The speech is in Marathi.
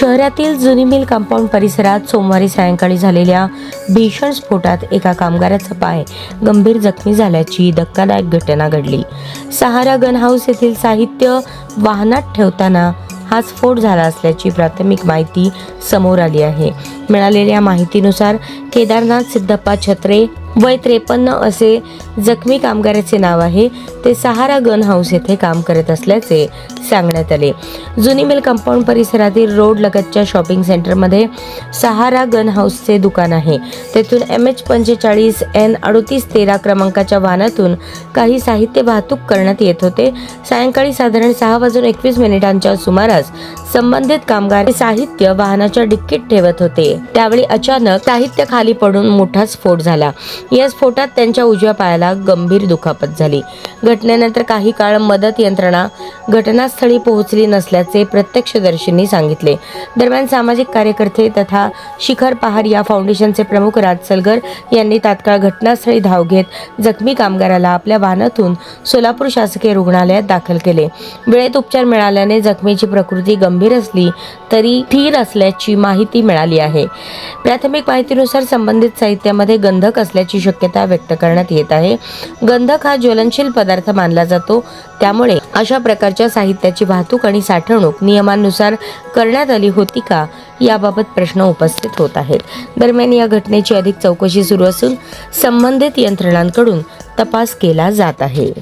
शहरातील जुनी मिल कंपाऊंड परिसरात सोमवारी सायंकाळी झालेल्या भीषण स्फोटात एका कामगाराचा पाय गंभीर जखमी झाल्याची धक्कादायक घटना घडली। सहारा गन हाऊस येथील साहित्य वाहनात ठेवताना हा स्फोट झाला असल्याची प्राथमिक माहिती समोर आली आहे। मिळालेल्या माहितीनुसार केदारनाथ सिद्धप्पा छत्रे वय 53 असे जखमी कामगाराचे नाव आहे। ते सहारा गन हाऊस येथे काम करत असल्याचे सांगण्यात आले। जुनी मिल कंपाऊंड परिसरातील रोड लगतच्या शॉपिंग सेंटरमध्ये सहारा गन हाऊसचे दुकान आहे। तेथून MH45 N 3813 क्रमांकाच्या वाहनातून काही साहित्य वाहतूक करण्यात येत होते। सायंकाळी साधारण 6:21 सुमारास संबंधित कामगार साहित्य वाहनाच्या डिक्कीत ठेवत होते। त्यावेळी अचानक साहित्य खाली पडून मोठा स्फोट झाला। या स्फोटात त्यांच्या उजव्या पायाला गंभीर दुखापत झाली। घटनेनंतर काही काळ मदत यंत्रणा घटनास्थळी पोहोचली नसल्याचे प्रत्यक्षदर्शींनी सांगितले। दरम्यान सामाजिक कार्यकर्ते तथा शिखर पहार या फाउंडेशनचे प्रमुख राज सलगर यांनी तात्काळ घटनास्थळी धाव घेत जखमी कामगाराला आपल्या वाहनातून सोलापूर शासकीय रुग्णालयात दाखल केले। वेळेत उपचार मिळाल्याने जखमीची प्रकृती गंभीर असली तरी स्थिर असल्याची माहिती मिळाली आहे। प्राथमिक माहितीनुसार संबंधित साहित्यामध्ये गंधक असल्याची शक्यता व्यक्त करण्यात येत आहे। गंधक हा ज्वलनशील पदार्थ मानला जातो, त्यामुळे अशा प्रकारच्या साहित्याची वाहतूक आणि साठवणूक नियमांनुसार करण्यात आली होती का याबाबत प्रश्न उपस्थित होत आहेत। दरम्यान या घटनेची अधिक चौकशी सुरू असून संबंधित यंत्रणांकडून तपास केला जात आहे।